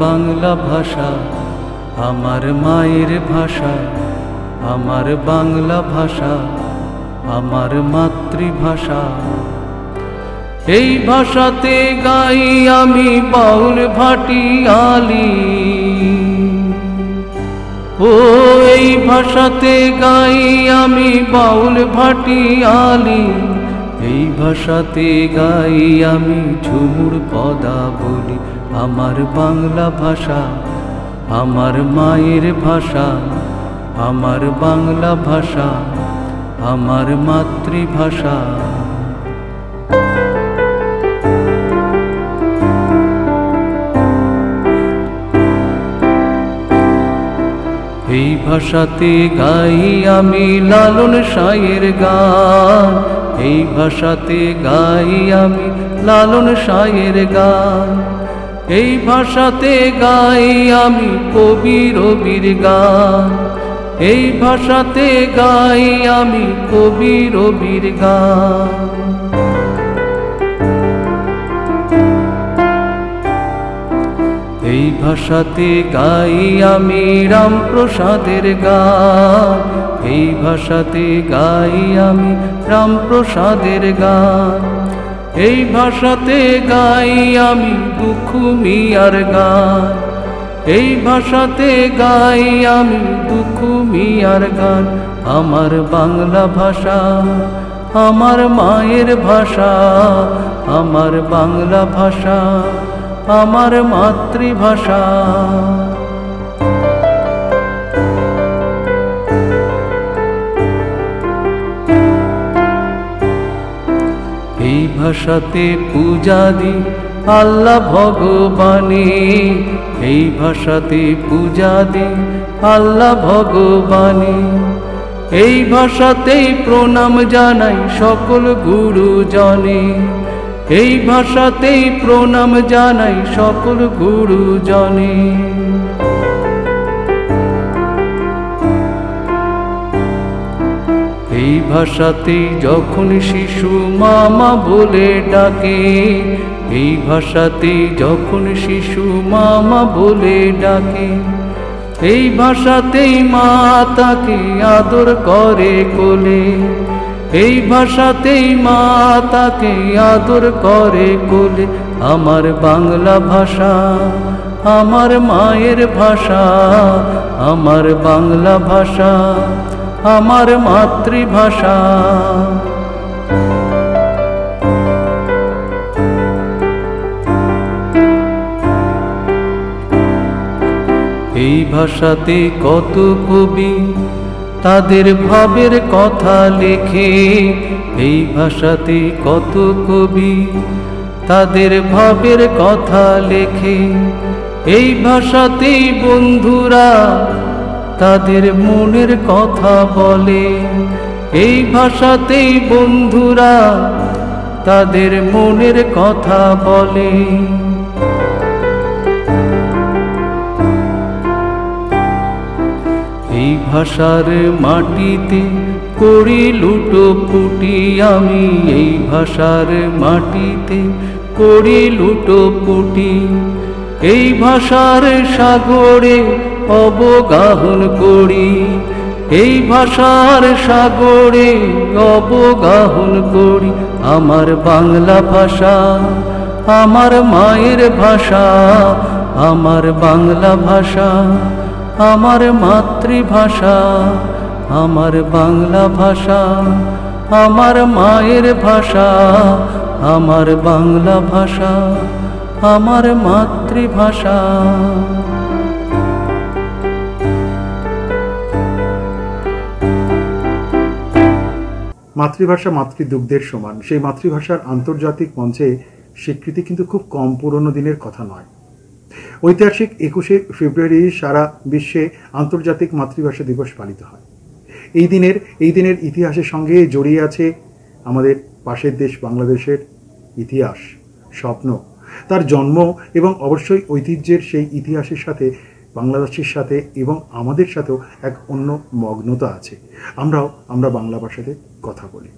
বাংলা ভাষা আমার মায়ের ভাষা, আমার বাংলা ভাষা আমার মাতৃভাষা। এই ভাষাতে গাই আমি বাউল ভাটিয়ালি, ও এই ভাষাতে গাই আমি বাউল ভাটিয়ালি। এই ভাষাতে গাই আমি ঝুমুর পদাবলী। আমার বাংলা ভাষা আমার মায়ের ভাষা, আমার বাংলা ভাষা আমার মাতৃভাষা। এই ভাষাতে গাই আমি লালন শাহের গান, এই ভাষাতে গাই আমি লালন শাহের গান। এই ভাষাতে গাই আমি কবি রবির গান, এই ভাষাতে গাই আমি কবি রবির গান। এই ভাষাতে গাই আমি রামপ্রসাদের গান, এই ভাষাতে গাই আমি রামপ্রসাদের গান। এই ভাষাতে গাই আমি দুঃখু মিয়ার গান, এই ভাষাতে গাই আমি দুঃখু মিয়ার গান। আমার বাংলা ভাষা আমার মায়ের ভাষা, আমার বাংলা ভাষা আমার মাতৃভাষা। এই ভাষাতে পূজা দি আল্লাহ ভগবানে, এই ভাষাতে পূজা দি আল্লাহ ভগবানে। এই ভাষাতেই প্রণাম জানাই সকল গুরুজনে, এই ভাষাতেই প্রণাম জানাই সকল গুরুজনে। এই ভাষাতেই যখন শিশু মামা বলে ডাকে, এই ভাষাতেই যখন শিশু মামা বলে ডাকে। এই ভাষাতেই মা তাকে আদর করে কোলে, এই ভাষাতেই মা তাকে আদর করে কোলে। আমার বাংলা ভাষা আমার মায়ের ভাষা, আমার বাংলা ভাষা আমার মাতৃভাষা। এই ভাষাতে কত কবি তাদের ভাবের কথা লেখে, এই ভাষাতে কত কবি তাদের ভাবের কথা লেখে। এই ভাষাতেই বন্ধুরা তাদের মনের কথা বলে, এই ভাষাতেই বন্ধুরা তাদের মনের কথা বলে। এই ভাষার মাটিতে করি লুটোপুটি আমি, এই ভাষার মাটিতে করি লুটোপুটি। এই ভাষার সাগরে অবগাহন করি, এই ভাষার সাগরে অবগাহন করি। আমার বাংলা ভাষা আমার মায়ের ভাষা, আমার বাংলা ভাষা আমার মাতৃভাষা। আমার বাংলা ভাষা আমার মায়ের ভাষা, আমার বাংলা ভাষা আমার মাতৃভাষা। মাতৃভাষা মাতৃদুগ্ধের সমান, সেই মাতৃভাষার আন্তর্জাতিক মঞ্চে স্বীকৃতি কিন্তু খুব কম পুরনো দিনের কথা নয়। ঐতিহাসিক 21শে ফেব্রুয়ারি সারা বিশ্বে আন্তর্জাতিক মাতৃভাষা দিবস পালিত হয়। এই দিনের ইতিহাসের সঙ্গে জড়িয়ে আছে আমাদের পাশের দেশ বাংলাদেশের ইতিহাস, স্বপ্ন, তার জন্ম এবং অবশ্যই ঐতিহ্যের সেই ইতিহাসের সাথে বাংলাদেশের সাথে এবং আমাদের সাথেও এক অন্য মগ্নতা আছে। আমরা বাংলা ভাষাতে কথা বলি।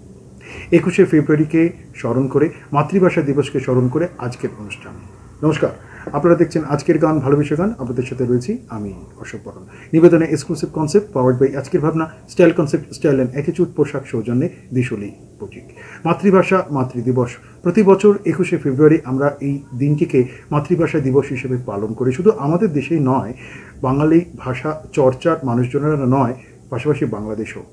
21শে ফেব্রুয়ারিকে স্মরণ করে, মাতৃভাষা দিবসকে স্মরণ করে আজকের অনুষ্ঠান। নমস্কার, আপনারা দেখছেন আজকের গান, ভালোবেসে গান। আপনাদের সাথে রয়েছি আমি অশোক বরণ। নিবেদনে এক্সক্লুসিভ কনসেপ্ট পাওয়ার্ড বাই আজকের ভাবনা, style concept, style and attitude পোশাক সৌজন্যে দিশলি বুটিক। মাতৃভাষা মাতৃদিবস প্রতি বছর 21শে ফেব্রুয়ারি আমরা এই দিনটিকে মাতৃভাষা দিবস হিসেবে পালন করি। শুধু আমাদের দেশেই নয়, বাঙালি ভাষা চর্চার মানুষজনেরা নয়, পাশাপাশি বাংলাদেশও।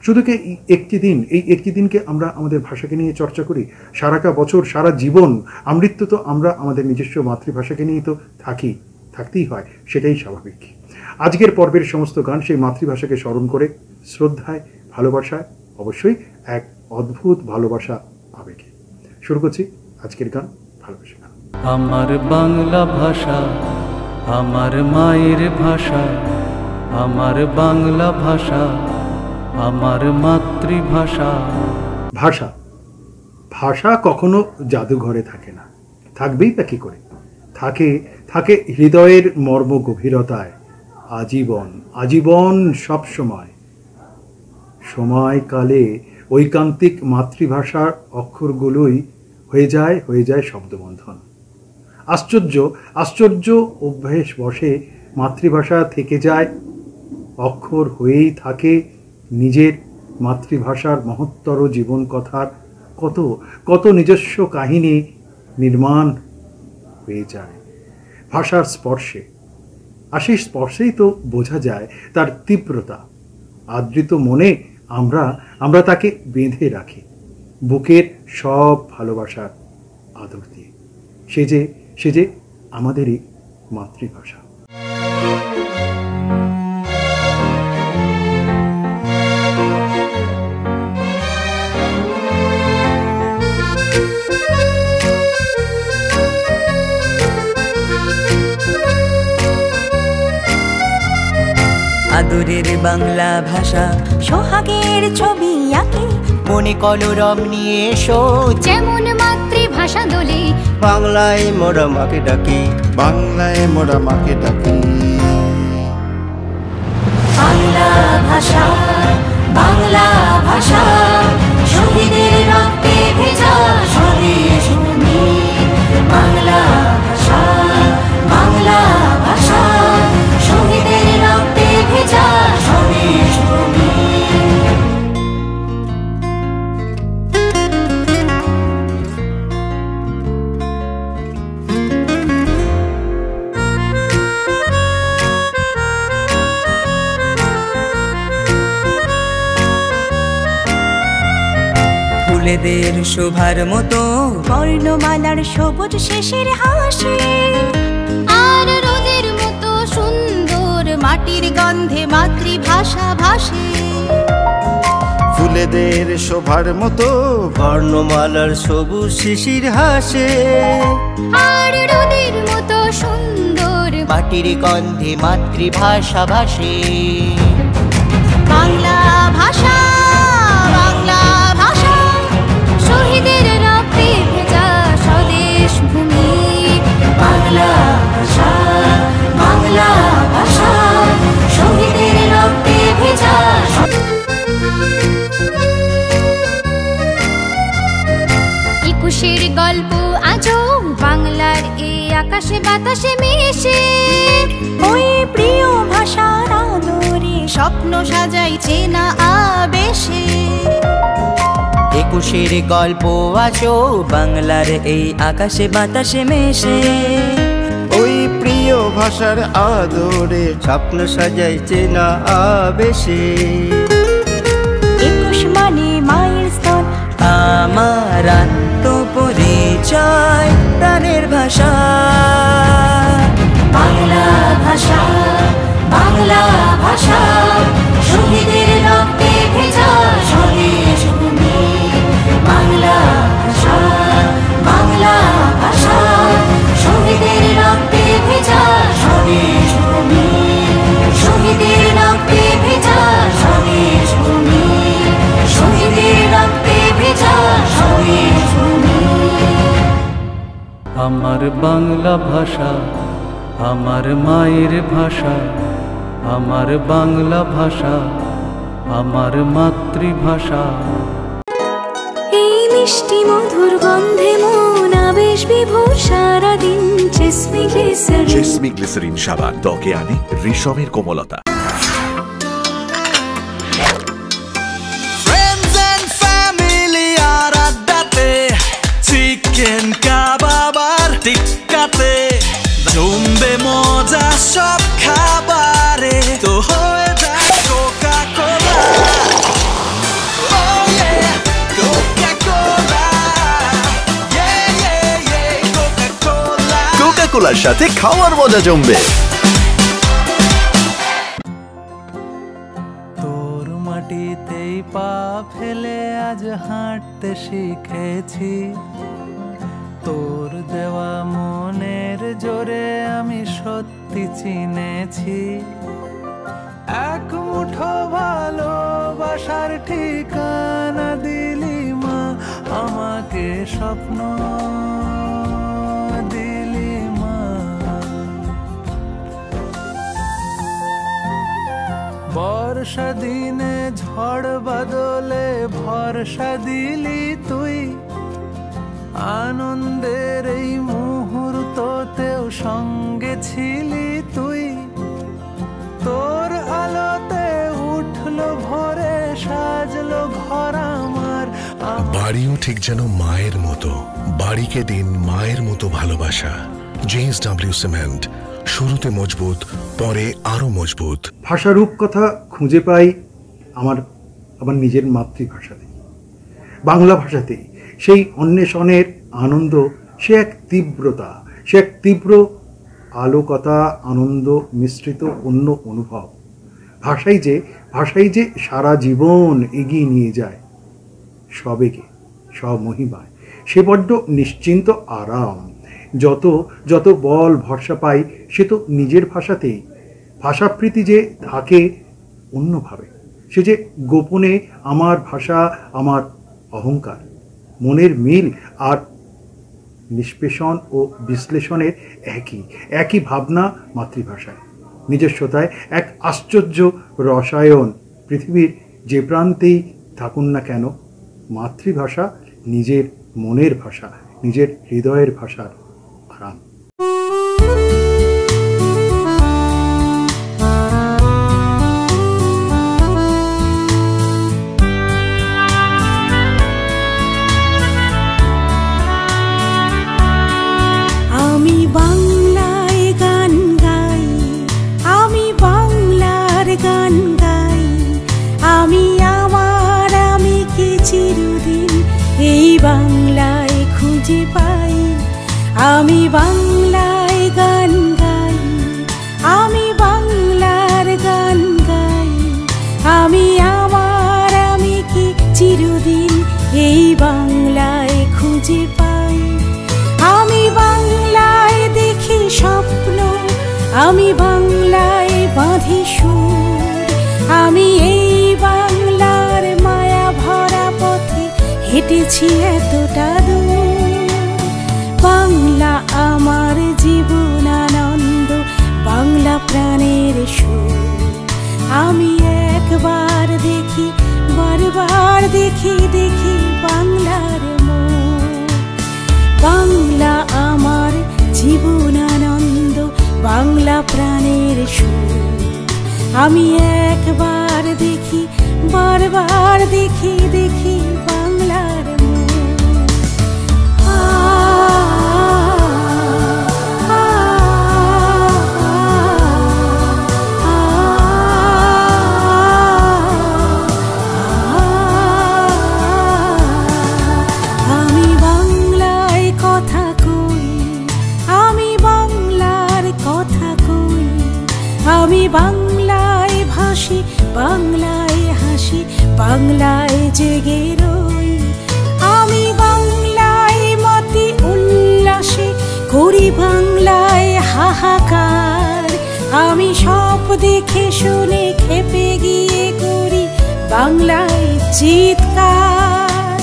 শুধু কি একটি দিন, এই একটি দিনকে আমরা আমাদের ভাষাকে নিয়ে চর্চা করি? সারাটা বছর, সারা জীবন আমৃত্যু তো আমরা আমাদের নিজস্ব মাতৃভাষাকে নিয়েই তো থাকতেই হয়, সেটাই স্বাভাবিক। আজকের পর্বের সমস্ত গান সেই মাতৃভাষাকে স্মরণ করে, শ্রদ্ধায়, ভালোবাসায়, অবশ্যই এক অদ্ভুত ভালোবাসা আবেগে। শুরু করছি আজকের গান, ভালোবাসা গান। আমার বাংলা ভাষা আমার মায়ের ভাষা, আমার বাংলা ভাষা আমার মাতৃভাষা। ভাষা ভাষা কখনো জাদুঘরে থাকে না, থাকবেই তা কি করে? থাকে হৃদয়ের মর্ম গভীরতায়, আজীবন সব সময়কালে ঐকান্তিক মাতৃভাষার অক্ষরগুলোই হয়ে যায় শব্দবন্ধন। আশ্চর্য অভ্যাস বসে মাতৃভাষা থেকে যায়, অক্ষর হয়েই থাকে নিজের মাতৃভাষার মহত্তর জীবন কথার কত নিজস্ব কাহিনী নির্মাণ হয়ে যায় ভাষার স্পর্শে। আর সেই স্পর্শেই তো বোঝা যায় তার তীব্রতা। আদৃত মনে আমরা তাকে বেঁধে রাখি বুকের সব ভালোবাসার আদর দিয়ে। সে যে আমাদেরই মাতৃভাষা। আদরের বাংলা ভাষা সোহাগের ছবি আঁকে, মনে কলরব নিয়ে এসো, যেমন মাতৃভাষা দোলে। বাংলায় মোরা মাকে ডাকি, বাংলায় মোরা মাকে ডাকি। বাংলা ভাষা শহীদের রক্তে ভেজা স্বদেশ ভূমি। বাংলা ভাষা শহীদের রক্তে ভেজা স্বদেশ ভূমি। ফুলেদের শোভার মতো বর্ণমালার সবুজ শেষের হাসি, আর রোদের মতো সুন্দর মাটির গন্ধে মাতৃভাষা ভাসে। ফুলেদের শোভার মতো বর্ণমালার সবুজ শিশির হাসে, আর রোদের মতো সুন্দর মাটির গন্ধে মাতৃভাষা ভাসে। বাংলা ভাষা শহীদের রক্তে ভেজা স্বদেশ ভূমি। বাংলা ভাষা শহীদের রক্তে ভেজা। একুশের গল্প আজও বাংলার এই আকাশে বাতাসে মিশে, ওই প্রিয় ভাষার আদরে স্বপ্ন সাজাইছে না আবেশে। একুশের গল্প আছো বাংলার এই আকাশে বাতাসে মেশে, ওই প্রিয় ভাষার আদরে স্বপ্ন সাজাইছে না আবেশে। 21 মানে মায়ের স্তন, আমার আত্মপরিচয় প্রাণের ভাষা। বাংলা ভাষা শহীদের রক্তে ভেজা স্বদেশ ভূমি। বাংলা ভাষা শহীদের রক্তে ভেজা স্বদেশ ভূমি। শহীদের রক্তে ভেজা স্বদেশ ভূমি। শহীদের রক্তে ভেজা স্বদেশ ভূমি। আমার বাংলা ভাষা আমার মায়ের ভাষা, আমার বাংলা ভাষা আমার মাতৃভাষা। এই মিষ্টি মধুর গন্ধে মন আবেশ বিভোর সারাদিন চেসমি গ্লিসারিন। চেসমি গ্লিসারিন সাবান ত্বকে আনে রেশমের কোমলতা। Friends and family আর আড্ডাতে, চিকেন কাবাব আর টিক্কাতে, জমবে মজা সব খাবারে, তো হয়ে যায় কোকা কোলা। কোকা কোলার সাথে খাওয়ার মজা জমবে। তোর মাটিতেই পা ফেলে আজ হাঁটতে শিখেছি, তোর দেওয়া মনের জোরে আমি সত্যি চিনেছি। এক মুঠো ভালোবাসার ঠিকানা দিলি মা, আমাকে স্বপ্ন দিলি মা। বর্ষা দিনে ঝড় বাদলে ভরসা দিলি তুই, আনন্দের এই মুহূর্ততেও সঙ্গে ছিলি তুই। তোর আলোতে উঠলো ভোরে, সাজলো ঘর আমার। বাড়িও ঠিক যেন মায়ের মতো, বাড়িকে দিন মায়ের মতো ভালোবাসা। JSW সিমেন্ট, শুরুতে মজবুত, পরে আরো মজবুত। ভাষা রূপকথা খুঁজে পাই আমার নিজের মাতৃভাষাতেই, বাংলা ভাষাতেই। সেই অন্বেষণের আনন্দ, সে এক তীব্রতা, সে এক তীব্র আলোকতা, আনন্দ মিশ্রিত অন্য অনুভব। ভাষাই যে সারা জীবন এগিয়ে নিয়ে যায় সবেগে, সব মহিমায়। সে বড্ড নিশ্চিন্ত আরাম। যত বল ভরসা পাই সে তো নিজের ভাষাতেই। ভাষাপ্রীতি যে থাকে অন্যভাবে, সে যে গোপনে আমার ভাষা, আমার অহংকার, মনের মিল আর নিষ্পেষণ ও বিশ্লেষণের একই ভাবনা মাতৃভাষায়। নিজস্বতায় এক আশ্চর্য রসায়ন। পৃথিবীর যে প্রান্তেই থাকুন না কেন, মাতৃভাষা নিজের মনের ভাষা, নিজের হৃদয়ের ভাষার আরাম। আমি বাংলায় গান গাই, আমি বাংলার গান গাই, আমি আমার আমিকে চিরদিন এই বাংলায় খুঁজে পাই। আমি বাংলায় গান গাই, আমি বাংলার গান গাই, আমি আমার আমিকে চিরদিন এই বাংলায় খুঁজে পাই। আমি বাংলায় দেখি স্বপ্ন, আমি বাংলায় বাঁধি সুর, আমি এই বাংলার মায়া ভরা পথে হেঁটেছি এতটা দূর। বাংলা আমার জীবন আনন্দ, বাংলা প্রাণের সুর। আমি একবার দেখি, বারবার দেখি বাংলার মুখ। বাংলা আমার জীবন আনন্দ, বাংলা প্রাণের সুর। আমি একবার দেখি, বারবার দেখি বাংলার মুখ। আমি বাংলায় কথা কই, আমি বাংলার কথা কই, আমি বাংলায় ভাসি, বাংলায় হাসি, বাংলায় জেগে রই। আমি বাংলায় মতি উল্লাসে করি, বাংলায় হাহাকার। আমি সব দেখে শুনে খেপে গিয়ে করি বাংলায় চিৎকার।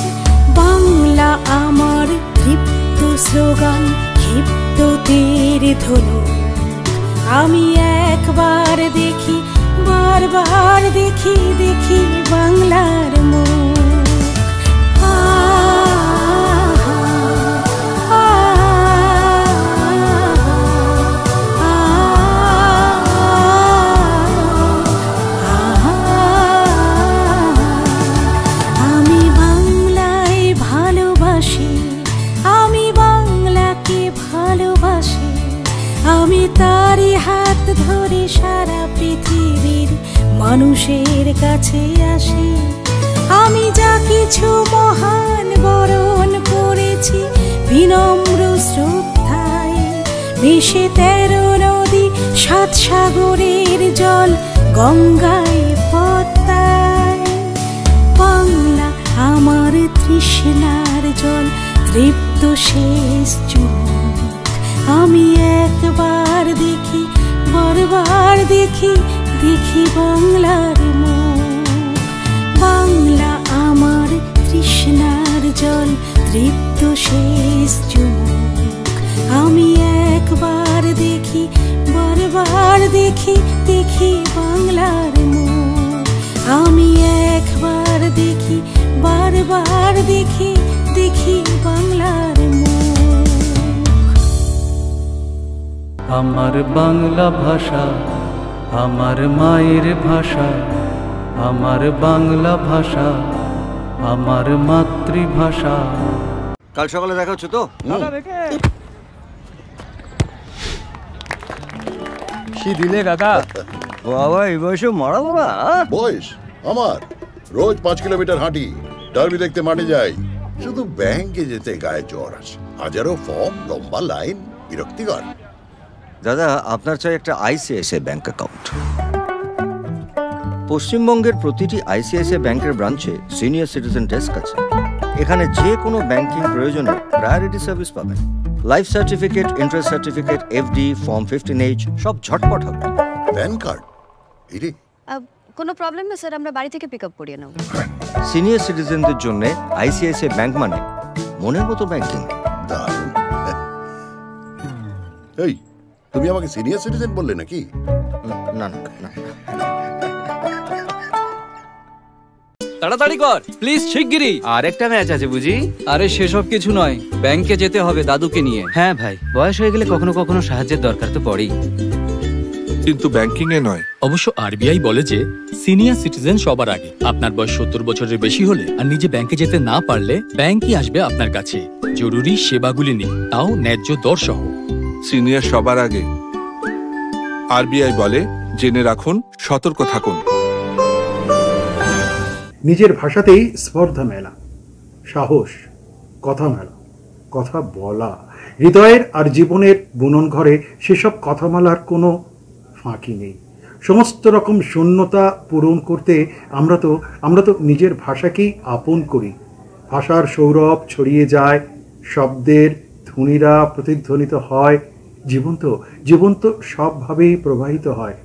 বাংলা আমার তৃপ্ত স্লোগান, ক্ষিপ্ত তীর ধনুক। আমি একবার দেখি, বারবার দেখি বাংলার মুখ। মানুষের কাছে আসি। আমি যা কিছু মহান বরণ করেছি বিনম্র শ্রদ্ধায়, ভেসে 13 নদী 7 সাগরের জল গঙ্গায় পদ্মায়। বাংলা আমার তৃষ্ণার জল, তৃপ্ত শেষ চুমুক। আমি একবার দেখি, বারবার দেখি, দেখি বাংলার মুখ। বাংলা আমার তৃষ্ণার জল, তৃপ্ত শেষ চুমুক। আমি একবার দেখি, বারবার দেখি, দেখি বাংলার মুখ। আমি একবার দেখি, বারবার দেখি, দেখি বাংলার মুখ। আমার বাংলা ভাষা আমার মায়ের ভাষা, আমার বাংলা ভাষা আমার মাতৃভাষা। কাল সকালে দেখা হচ্ছে তো? কি দিলে কাকা? বাবা এই বয়সে মারা বাবা। বয়স আমার রোজ 5 কিলোমিটার হাঁটি, ডার্বি দেখতে মাঠে যাই। শুধু ব্যাংকে যেতে গায়ে জ্বর আসে। হাজারো ফর্ম, লম্বা লাইন, বিরক্তিকর। দাদা আপনার চাই একটা আইসিআইসিআই ব্যাংক অ্যাকাউন্ট। পশ্চিমবঙ্গের প্রতিটি আইসিআইসিআই ব্যাংকের ব্রাঞ্চে সিনিয়র সিটিজেন ডেস্ক আছে। এখানে যে কোনো ব্যাংকিং প্রয়োজনে প্রায়োরিটি সার্ভিস পাবেন। Life certificate, interest certificate, FD, form 15H সব ঝটপট হবে। প্যান কার্ড এই কোনো প্রবলেম না স্যার, আমরা বাড়ি থেকে পিক আপ করিয়ে নেব। সিনিয়র সিটিজেনদের জন্য আইসিআইসিআই ব্যাংক মানে মনের মতো ব্যাংকিং। দারুণ। এই তুমি আমাকে সিনিয়র সিটিজেন বললে নাকি? না না না, তাড়াতাড়ি কর প্লিজ, শিগগিরই। আর একটা ম্যাচ আছে বুঝি? আরে সেসব কিছু নয়, ব্যাংকে যেতে হবে দাদুকে নিয়ে। হ্যাঁ ভাই, বয়স হয়ে গেলে কখনো কখনো সাহায্যের দরকার তো পড়েই, কিন্তু ব্যাংকিং এ নয়। অবশ্য আরবিআই বলে যে সিনিয়র সিটিজেন সবার আগে। আপনার বয়স 70 বছরের বেশি হলে আর নিজে ব্যাংকে যেতে না পারলে ব্যাংকই আসবে আপনার কাছে জরুরি সেবাগুলি নিয়ে, তাও ন্যায্য দর সহ। সিনিয়র সবার আগে। আরবিআই বলে জেনে রাখুন, সতর্ক থাকুন। নিজের ভাষাতেই স্পর্ধা মেলা, সাহস, কথা মেলা, কথা বলা, হৃদয়ের আর জীবনের বুনন ঘরে সেসব কথামালার কোনো ফাঁকি নেই। সমস্ত রকম শূন্যতা পূরণ করতে আমরা তো নিজের ভাষাকেই আপন করি। ভাষার সৌরভ ছড়িয়ে যায়, শব্দের ধ্বনিরা প্রতিধ্বনিত হয়, জীবন্ত সবভাবেই প্রবাহিত হয়।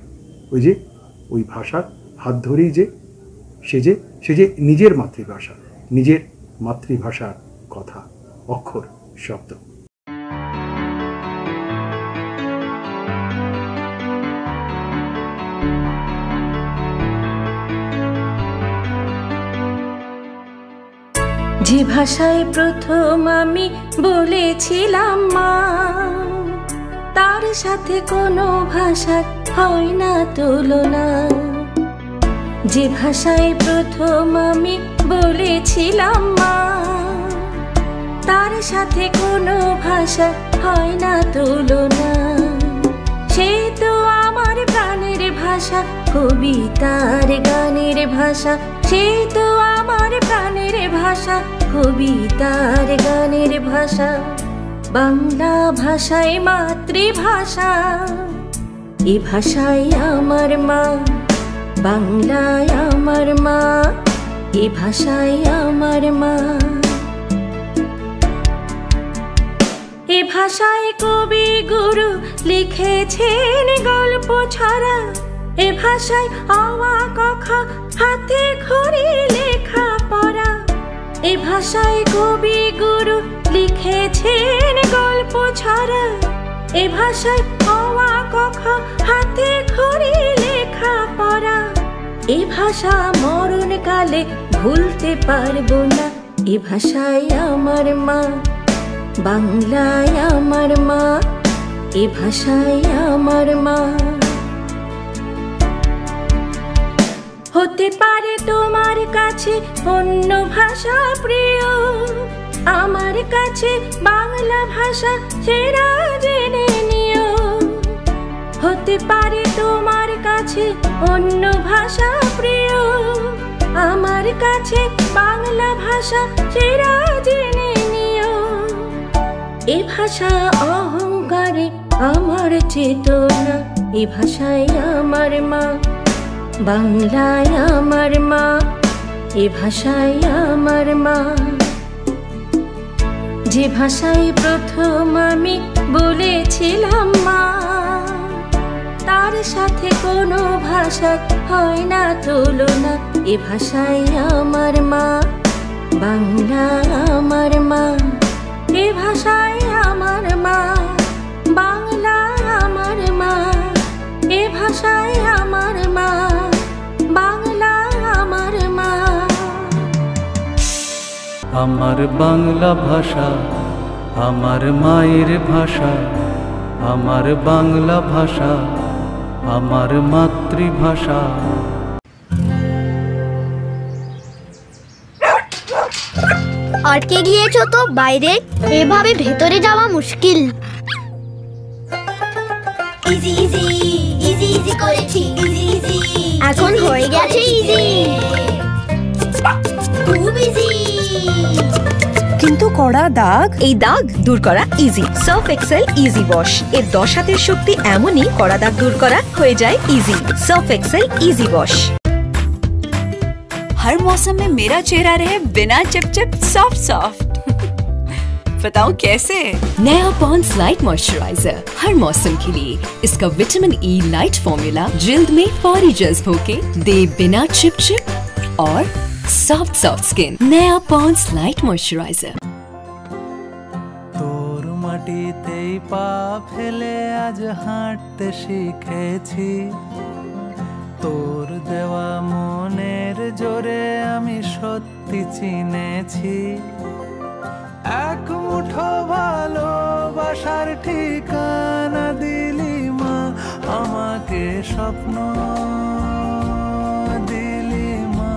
ওই ভাষার হাত ধরেই সে যে নিজের মাতৃভাষা, নিজের মাতৃভাষার কথা, অক্ষর, শব্দ। যে ভাষায় প্রথম আমি বলেছিলাম মা, তার সাথে কোনো ভাষার হয় না তুলনা। যে ভাষায় প্রথম আমি বলেছিলাম মা, তার সাথে কোনো ভাষা হয় না তুলনা। সে তো আমার প্রাণের ভাষা, কবিতার গানের ভাষা। সে তো আমার প্রাণের ভাষা, কবিতার গানের ভাষা। বাংলা ভাষায় মাতৃভাষা, এ ভাষায় আমার মা। বাংলায় আমার মা, এ ভাষায় আমার মা। এ ভাষায় কবি গুরু লিখেছেন গল্প ছড়া। এ ভাষায় আওয়া কথা হাতে খড়ি লেখা পড়া। এ ভাষায় কবি গুরু লিখেছেন গল্প ছড়া। এ ভাষায় আওয়া কথা হাতে খড়ি লেখা পড়া। এ ভাষা মরণকালে ভুলতে পারবো না। এ ভাষায় আমার মা, বাংলায় আমার মা। এ ভাষায় আমার মা। হতে পারে তোমার কাছে অন্য ভাষা প্রিয়, আমার কাছে বাংলা ভাষা সেরা জেনে নিও। হতে পারে তোমার কাছে অন্য ভাষা প্রিয়, আমার কাছে বাংলা ভাষা সেরা জেনে নিও। এ ভাষা অহংকারে আমার চেতনা, এ ভাষায় আমার মা, বাংলায় আমার মা, এ ভাষায় আমার মা। যে ভাষায় প্রথম আমি বলেছিলাম মা, তার সাথে কোনো ভাষার হয় না তুলনা। এ ভাষায় আমার মা, বাংলা আমার মা, এ ভাষায় আমার মা, বাংলা আমার মা, এ ভাষায় আমার মা, বাংলা আমার মা। আমার বাংলা ভাষা আমার মায়ের ভাষা, আমার বাংলা ভাষা আমার মাতৃভাষা। আটকে গিয়েছো তো বাইরে, এভাবে ভেতরে যাওয়া মুশকিল। ইজি ইজি ইজি ইজি করেছি, ইজি ইজি এখন হয়ে গেছে ইজি, খুব ইজি। কিন্তু কড়া দাগ, এই দাগ দূর করা easy. Surf excel easy wash এর 10 হাতের শক্তি এমনই, কড়া দাগ দূর করা হয়ে যায় easy. Surf Excel easy wash. हर मौसम में मेरा चेहरा रहे बिना चिपचिप सॉफ्ट सॉफ्ट। बताओ कैसे? नया पॉन्ड्स लाइट मॉइस्चराइजर हर मौसम के लिए। इसका विटामिन ई लाइट फॉर्मूला जिल्द में फौरी जज्ब होके दे बिना चिपचिप और सॉफ्ट सॉफ्ट स्किन। नया पॉन्ड्स लाइट मॉइस्चराइजर। তোর মাটিতেই পা ফেলে আজ হাঁটতে শিখেছি, তোর দেওয়া মনের জোরে আমি সত্যি চিনেছি। এক মুঠো ভালোবাসার ঠিকানা দিলি মা, আমাকে স্বপ্ন দিলি মা।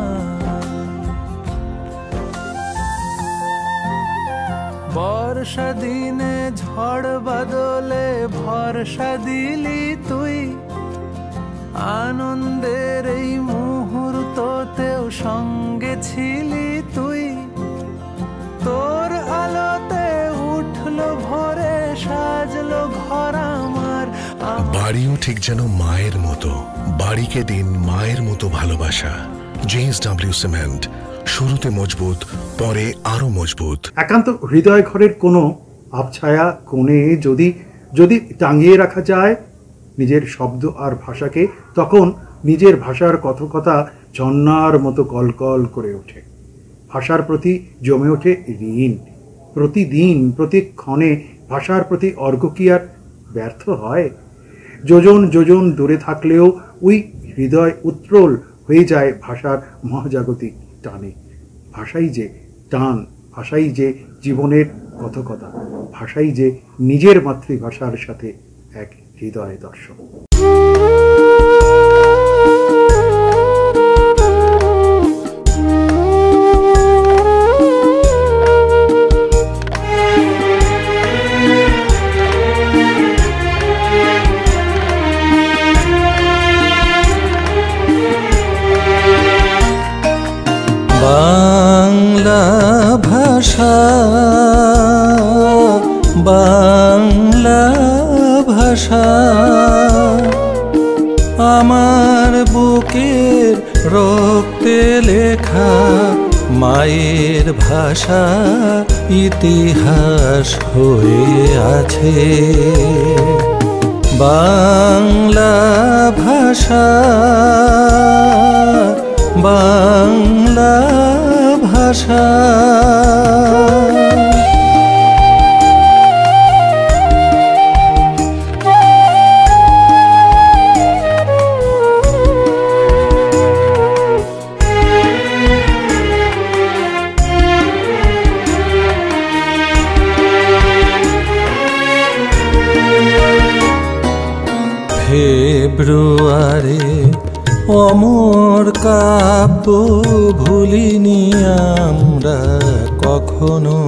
বর্ষা দিনে ঝড় বাদলে ভরসা দিলি তুই, আনন্দের এই মুহূর্ততেও সঙ্গে ছিলি তুই। তোর আলোতে উঠলো ভোরে, সাজলো ঘর আমার। বাড়িও ঠিক যেন মায়ের মতো, বাড়িকে দিন মায়ের মতো ভালোবাসা। JSW সিমেন্ট, শুরুতে মজবুত, পরে আরো মজবুত। একান্ত হৃদয় ঘরের কোনো আবছায়া কোণে যদি যদি টাঙিয়ে রাখা যায় নিজের শব্দ আর ভাষাকে, তখন নিজের ভাষার কথকতা ঝর্ণার মতো কলকল করে ওঠে। ভাষার প্রতি জমে ওঠে ঋণ। প্রতিদিন প্রতিক্ষণে ভাষার প্রতি অর্ঘ্য কি আর ব্যর্থ হয়? যোজন যোজন দূরে থাকলেও ওই হৃদয় উত্রল হয়ে যায় ভাষার মহাজাগতিক টানে। ভাষাই যে টান, ভাষাই যে জীবনের কথকতা, ভাষাই যে নিজের মাতৃভাষার সাথে এক হৃদয় দর্শন। বাংলা ভাষা, বাংলা ভাষা আমার বুকের রক্তে লেখা, মায়ের ভাষা ইতিহাস হয়ে আছে। বাংলা ভাষা, বাংলা ভাষা ফেব্রুয়ারি অমর কাব্য ভুলিনি আমরা কখনো।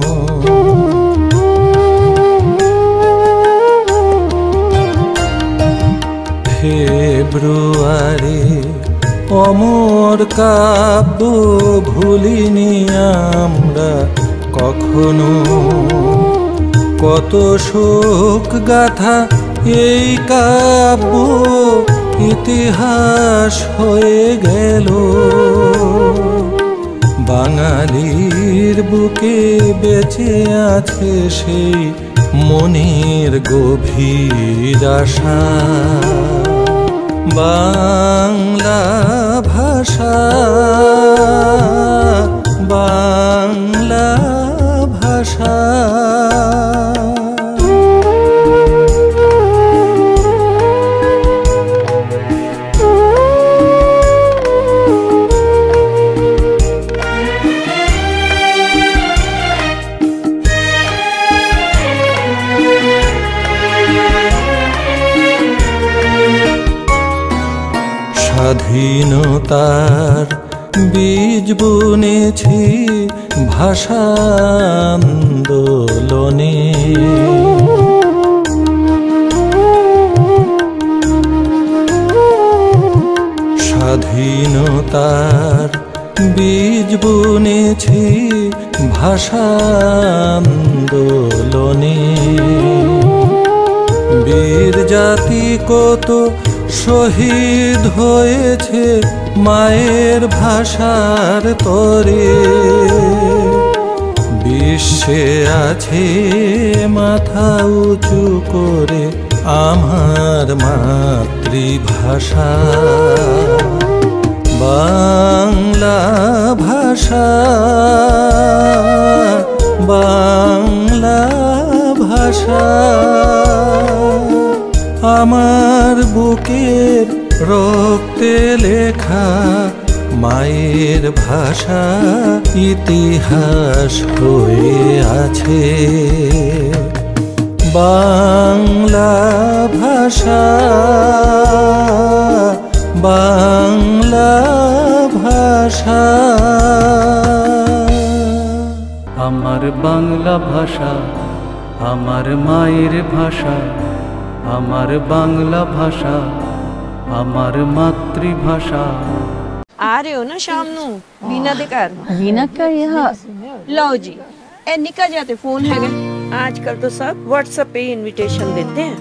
কাব্য ভুলিনি আমরা কখনো, কত শোক গাথা এই কাব্য ইতিহাস হয়ে গেল। বাঙালির বুকে বেঁচে আছে সেই মনের গভীর আশা। বাংলা ভাষা, বাংলা ভাষা। স্বাধীনতার বীজ বুনেছি ভাষা আন্দোলনে, স্বাধীনতার বীজ বুনেছি ভাষা আন্দোলনে। বীর জাতি কত শহীদ হয়েছে মায়ের ভাষার তরে, বিশ্বে আছে মাথা উঁচু করে আমার মাতৃভাষা। বাংলা ভাষা, বাংলা ভাষা। আমার বুকের রক্তে লেখা মায়ের ভাষা ইতিহাস হয়ে আছে। বাংলা ভাষা, বাংলা ভাষা। আমার বাংলা ভাষা আমার মায়ের ভাষা, আমার बांग्ला भाषा আমার मातृभाषा। आ रहे हो ना शाम नू वीना दे घर? वीना का यहाँ लो जी ए निकल जाते फोन है आजकल तो सब व्हाट्सएप पे इनविटेशन देते हैं।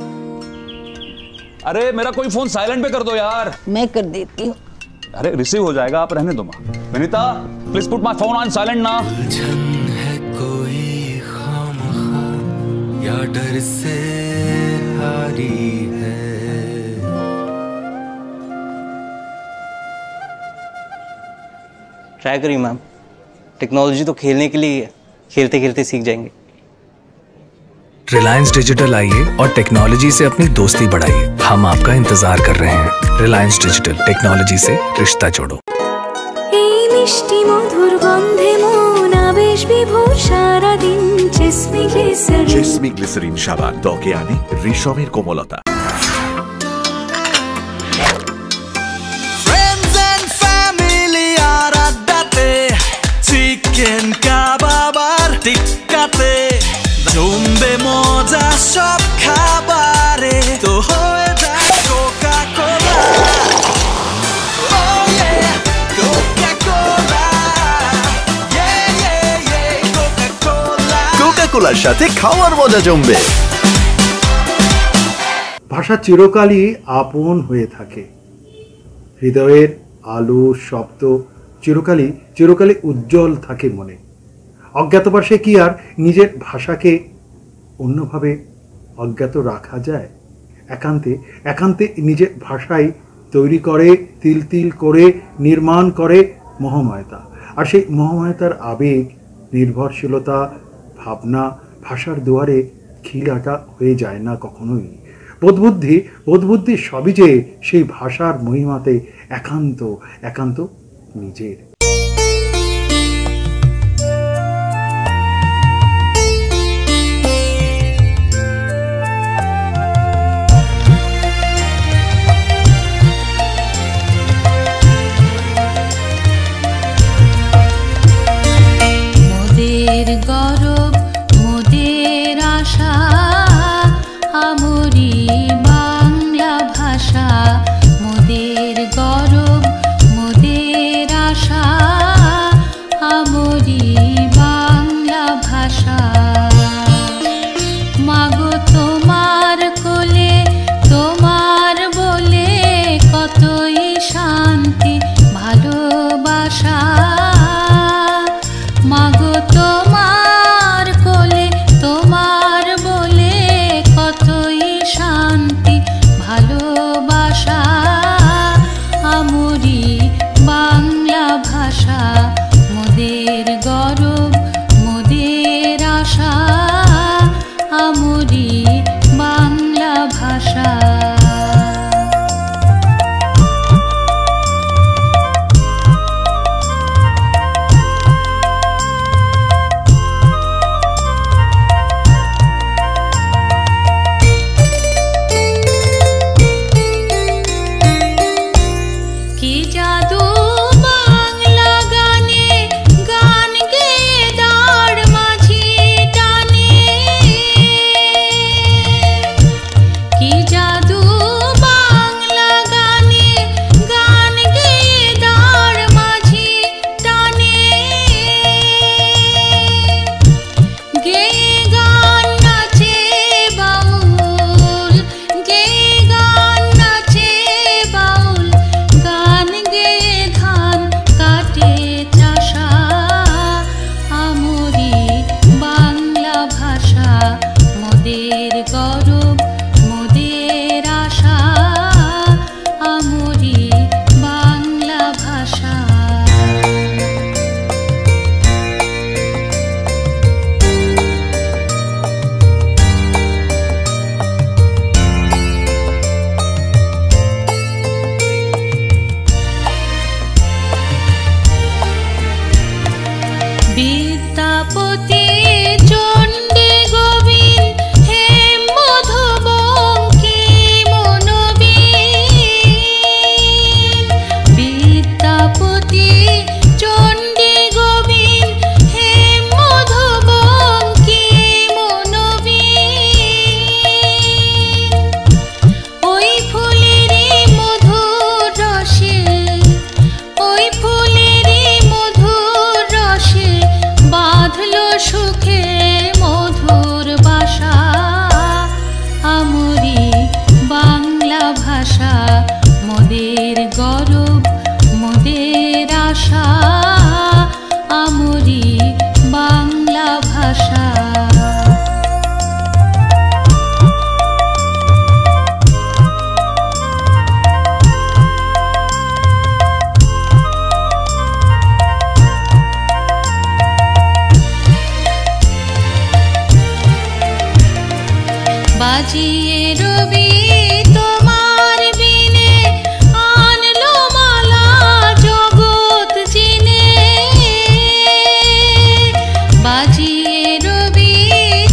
अरे मेरा कोई फोन साइलेंट पे कर दो यार। मैं कर देती हूँ। अरे रिसीव हो जाएगा, आप रहने दो माँ। Vinita please put my phone on silent ना। है कोई खामखा या डर से हारी है। ट्राई करिए मैम, टेक्नोलॉजी तो खेलने के लिए है, खेलते खेलते सीख जाएंगे। रिलायंस डिजिटल आइए और टेक्नोलॉजी से अपनी दोस्ती बढ़ाइए। हम आपका इंतजार कर रहे हैं। रिलायंस डिजिटल, टेक्नोलॉजी से रिश्ता जोड़ो। मिष्टि मधुर गंधे मन आवेश विभोर सारा दिन জেসমি গ্লিসারিন সাবান ত্বকে আনে রেশমের কোমলতা। Friends and family আর আড্ডাতে, চিকেন কাবাব আর টিক্কাতে জমবে মজা সব খাবারে। তো হয়ে যায় কোকা কোলা, কোকাকোলার সাথে খাওয়ার মজা জমবে। ভাষা চিরকালই আপন হয়ে থাকে। হৃদয়ের আলো শব্দ চিরকালই উজ্জ্বল থাকে মনে। অজ্ঞাতবাসে কি আর নিজের ভাষাকে অন্যভাবে অজ্ঞাত রাখা যায়? একান্তে নিজের ভাষায় তৈরি করে, তিল তিল করে নির্মাণ করে মহাময়তা। আর সেই মহাময়তার আবেগ, নির্ভরশীলতা, ভাবনা ভাষার দুয়ারে খিলাটা হয়ে যায় না কখনোই। বোধবুদ্ধি সবই যে সেই ভাষার মহিমাতে একান্ত নিজের। মোদের গৌরব মোদের আশা আমরি বাংলা ভাষা। মোদের গৌরব মোদের বিদ্যাপতি চণ্ডী গোবিন্দ হে মধুবঙ্কি মনোবীন বিদ্যাপতি চণ্ডী গোবিন্দ হে মধুবঙ্কি মনোবীন ওই ফুলেরই মধুর রসে ওই ফুলেরই মধুর রসে বাঁধলো সুখে মধুর বাসা আমরি বাংলা ভাষা মোদের গৌরব মোদের আশা আমরি বাংলা ভাষা বাজিয়ে রবি তোমার বিনে আনলো মালা জগৎ জিনে বাজিয়ে রবি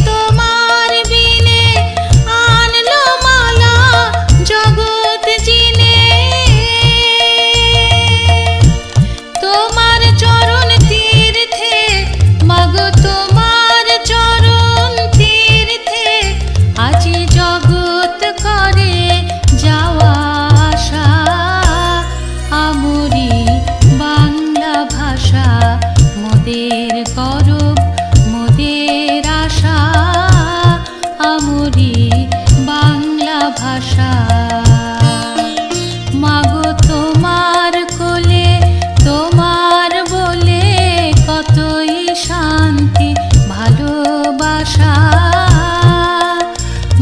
তোমার বিনে আনলো মালা জগৎ জিনে তোমার চরণ তীর্থে মাগো তোমার চরণ তীর্থে আজি জগৎ করে যাওয়া আসা আমরি বাংলা ভাষা মোদের গৌরব মোদের আশা আমরি বাংলা ভাষা মাগো তোমার কোলে তোমার বলে কতই শান্তি ভালোবাসা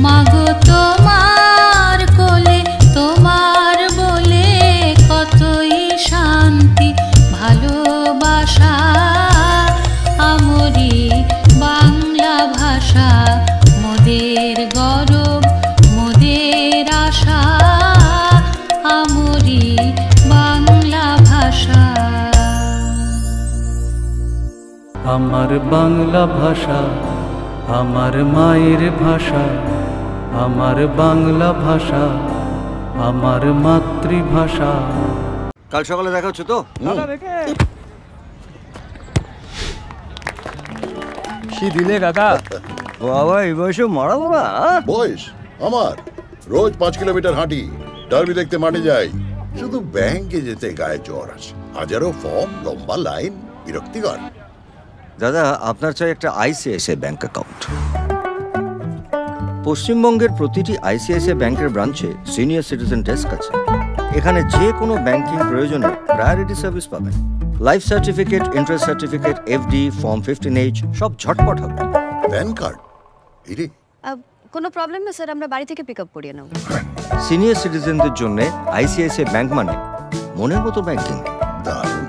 মাগো তোমার কোলে তোমার বলে কতই শান্তি ভালোবাসা আমরি বাংলা ভাষা মোদের গৌরব মোদের আশা আমরি বাংলা ভাষা আমার বাংলা ভাষা আমার মায়ের ভাষা আমার বাংলা ভাষা আমার মাতৃভাষা কাল সকালে দেখা হচ্ছে তো কি দিলে কাকা বাবা এই বয়সে মারা বাবা বয়স আমার রোজ 5 কিলোমিটার হাঁটি ডার্বি দেখতে মাঠে যাই শুধু ব্যাংকে যেতে গায়ে জ্বর আছে হাজারো ফর্ম লম্বা লাইন বিরক্তিকর দাদা আপনার চাই একটা আইসিআইসিআই ব্যাংক অ্যাকাউন্ট পশ্চিমবঙ্গের প্রতিটি আইসিআইসিআই ব্যাংকের ব্রাঞ্চে সিনিয়র সিটিজেন ডেস্ক আছে এখানে যে কোনো ব্যাংকিং প্রয়োজনে প্রায়োরিটি সার্ভিস পাবেন life certificate interest certificate FD form 15H সব ঝটপট হবে প্যান কার্ড এরে কোনো প্রবলেম না স্যার আমরা বাড়ি থেকে পিক আপ করিয়ে নেব সিনিয়র সিটিজেনদের জন্য আইসিআইসিআই ব্যাংক মানে মনের মতো ব্যাংকিং দারুণ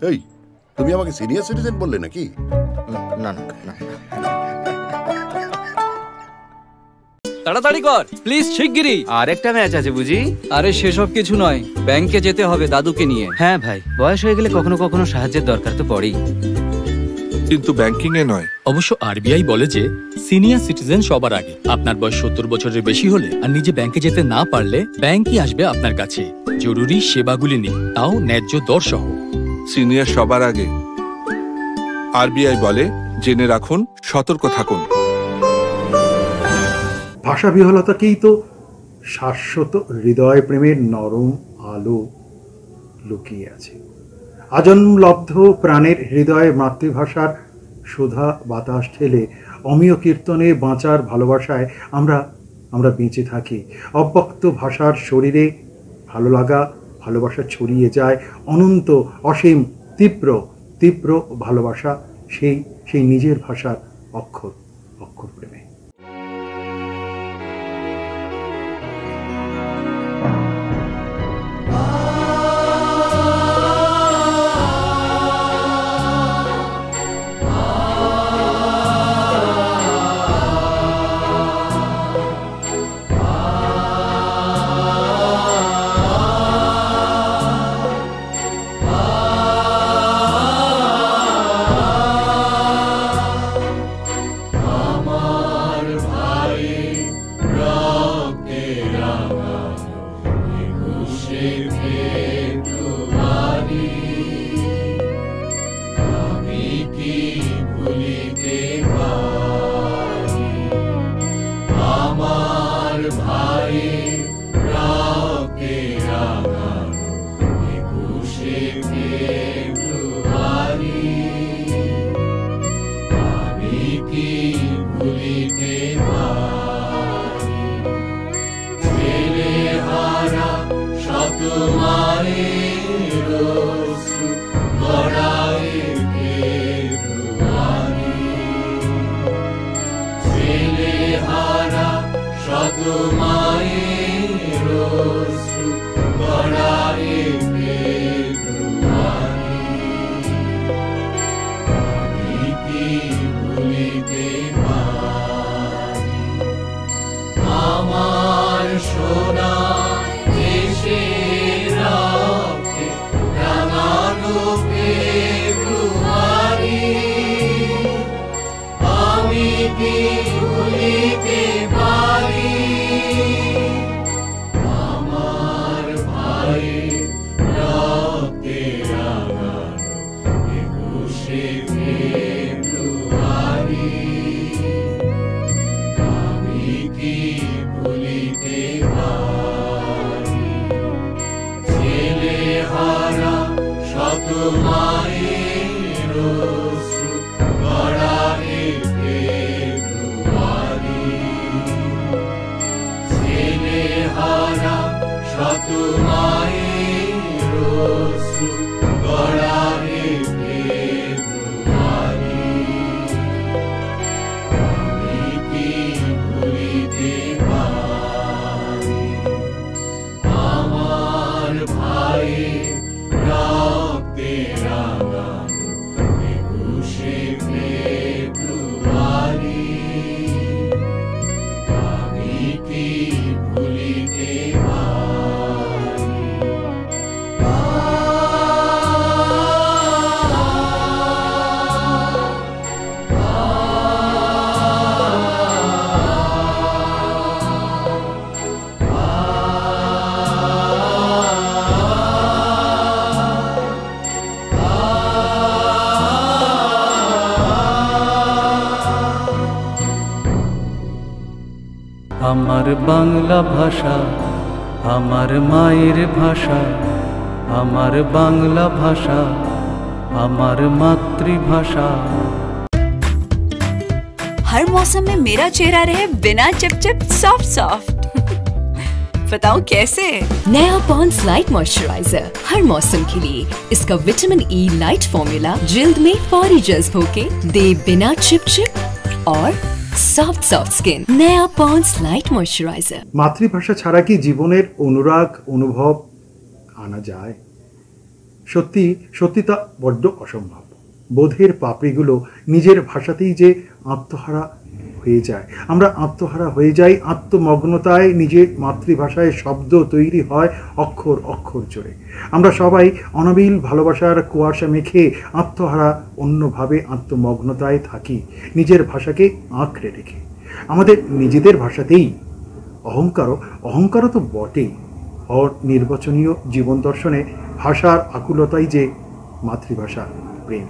এই তুমি আমাকে সিনিয়র সিটিজেন বললে নাকি না না না তাড়াতাড়ি কর প্লিজ শিগগিরই আর একটা ম্যাচ আছে বুঝি আরে সেসব কিছু নয় ব্যাংকে যেতে হবে দাদুকে নিয়ে হ্যাঁ ভাই বয়স হয়ে গেলে কখনো কখনো সাহায্যের দরকার তো পড়েই কিন্তু ব্যাংকিং এ নয় অবশ্য আরবিআই বলে যে সিনিয়র সিটিজেন সবার আগে আপনার বয়স 70 বছরের বেশি হলে আর নিজে ব্যাংকে যেতে না পারলে ব্যাংকই আসবে আপনার কাছে জরুরি সেবাগুলি নিয়ে তাও ন্যায্য দর সহ সিনিয়র সবার আগে আরবিআই বলে জেনে রাখুন সতর্ক থাকুন ভাষা বিহলতাকেই তো শাশ্বত হৃদয় প্রেমের নরম আলো লুকিয়ে আছে আজন্মলব্ধ প্রাণের হৃদয়ে মাতৃভাষার সুধা বাতাস ঠেলে অমীয় কীর্তনে বাঁচার ভালোবাসায় আমরা বেঁচে থাকি অব্যক্ত ভাষার শরীরে ভালো লাগা ভালোবাসা ছড়িয়ে যায় অনন্ত অসীম তীব্র তীব্র ভালোবাসা সেই নিজের ভাষার অক্ষর অক্ষর প্রেমে ভুলিতে পারি আমার ভাইয়ের রক্তে রাঙানো 21শে ফেব্রুয়ারি আমি কি ভুলিতে পারি ছেলেহারা শত মায়ের অশ্রু গড়ায় ফেব্রুয়ারি ছেলেহারা শত মায়ের অশ্রু গড়ায় ফেব্রুয়ারি আমি কি ভুলিতে পারি আমার সোনা দেশের রক্তে রাঙানো ফেব্রুয়ারি আমি কি ভুলিতে পারি আমার ভাইয়ের রক্তে রাঙানো 21শে ফেব্রুয়ারি আমি কি ভুলিতে পারি ছেলেহারা শত মায়ের অশ্রু গড়ায় ফেব্রুয়ারি ছেলেহারা শত মায়ের অশ্রু গড়ায় ফেব্রুয়ারি আমি কি ভুলিতে পারি আমার ভাইয়ের রক্তে রাঙানো 21শে ফেব্রুয়ারি আমি কি ভুলিতে পারি আমার বাংলা ভাষা আমার মায়ের ভাষা আমার বাংলা ভাষা আমার মাতৃভাষা हर मौसम में मेरा चेहरा रहे बिना चिपचिप सॉफ्ट सॉफ्ट बताओ कैसे? नया पॉन्ड्स लाइट मॉइस्चराइजर हर मौसम के लिए। इसका विटामिन ई लाइट फॉर्मूला जिल्द में फौरी जज्ब होके दे बिना चिपचिप और सॉफ्ट सॉफ्ट स्किन। नया पॉन्ड्स लाइट मॉइस्चराइजर। মাতৃভাষা ছাড়া কি জীবনের অনুরাগ অনুভব আনা যায়? সত্যি সত্যি তা বড্ড অসম্ভব। বোধের পাপড়িগুলো নিজের ভাষাতেই যে আত্মহারা হয়ে যায়। আমরা আত্মহারা হয়ে যাই আত্মমগ্নতায়। নিজের মাতৃভাষায় শব্দ তৈরি হয় অক্ষর অক্ষর জোরে। আমরা সবাই অনাবিল ভালোবাসার কুয়াশা মেখে আত্মহারা অন্যভাবে আত্মমগ্নতায় থাকি নিজের ভাষাকে আঁকড়ে রেখে। আমাদের নিজেদের ভাষাতেই অহংকারও তো বটেই। অনির্বাচনীয় জীবন দর্শনে ভাষার আকুলতাই যে মাতৃভাষা প্রেম।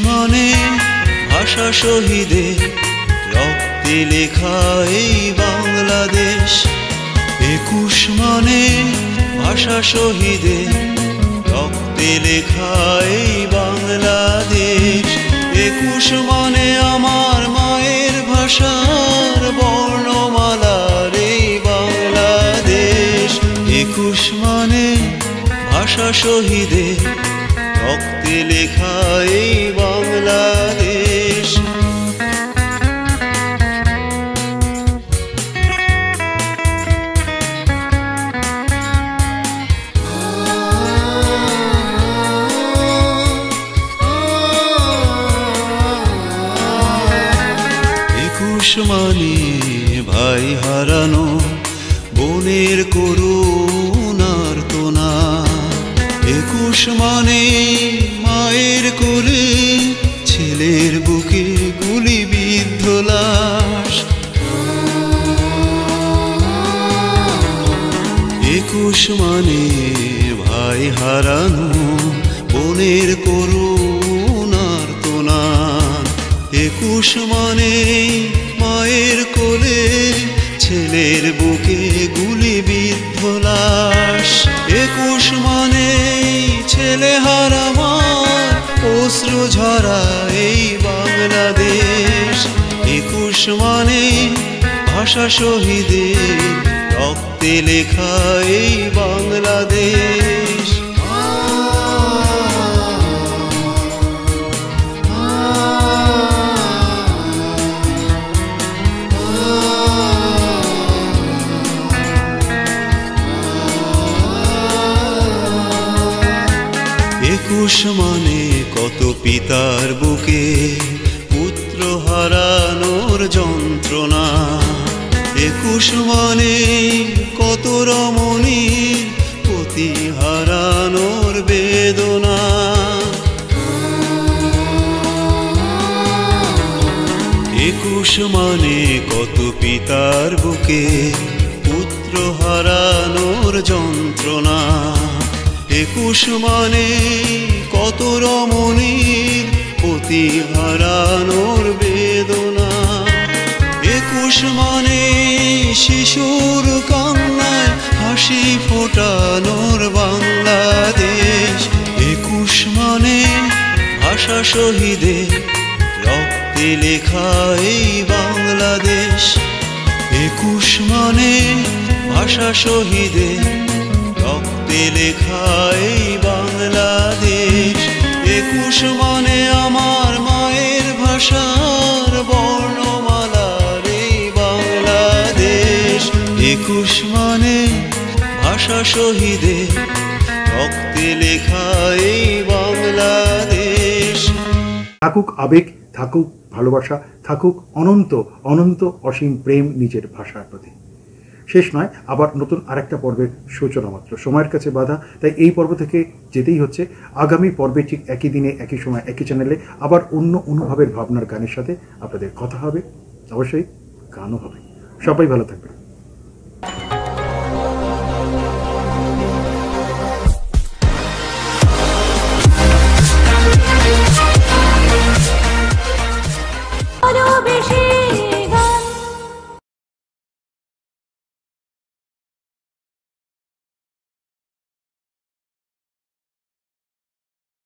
মানে ভাষা শহীদের রক্তে লেখা এই বাংলাদেশ। 21 মানে ভাষা শহীদের রক্তে লেখা এই বাংলাদেশ। 21 মানে আমার মায়ের ভাষার বর্ণমালার এই বাংলাদেশ। 21 মানে ভাষা শহীদের রক্তে লেখা এই বাংলাদেশ। মানে ভাই হারানো বোনের করুণার তোনা। 21 মানে মায়ের কোলে মানে ভাই হারানো, বোনের করুণার তোনার। 21 মানে মায়ের কোলে, ছেলের বুকে গুলিবিদ্ধ লাশ। 21 মানে ছেলে হারা মার, অশ্রু ঝরা এই বাংলাদেশ। 21 মানে ভাষা শহীদের রক্তে লেখা এই বাংলাদেশ। 21 মানে কত পিতার বুকে পুত্র হারানোর যন্ত্রণা। 21 মানে কত রমণীর পতি হারানোর বেদনা। 21 মানে কত পিতার বুকে পুত্র হারানোর যন্ত্রণা। 21 মানে কত রমণীর পতি হারানোর বেদনা। 21 মানে শিশুর কান্নায় হাসি ফোটানোর বাংলাদেশ। 21 মানে ভাষা শহীদের রক্তে লেখা এই বাংলাদেশ। 21 মানে ভাষা শহীদের রক্তে লেখা এই বাংলাদেশ। 21 মানে আমার মায়ের ভাষার বর্ণমালার এই বাংলাদেশ। 21 মানে ভাষা শহীদের রক্তে লেখা এই বাংলাদেশ। থাকুক আবেগ, থাকুক ভালোবাসা, থাকুক অনন্ত অনন্ত অসীম প্রেম নিজের ভাষার প্রতি। শেষ নয়, আবার নতুন আরেকটা পর্বের সূচনা মাত্র। সময়ের কাছে বাধা, তাই এই পর্ব থেকে যেতেই হচ্ছে। আগামী পর্বে ঠিক একই দিনে একই সময় একই চ্যানেলে আবার অন্য অনুভবের ভাবনার গানের সাথে আপনাদের কথা হবে, অবশ্যই গানও হবে। সবাই ভালো থাকবেন।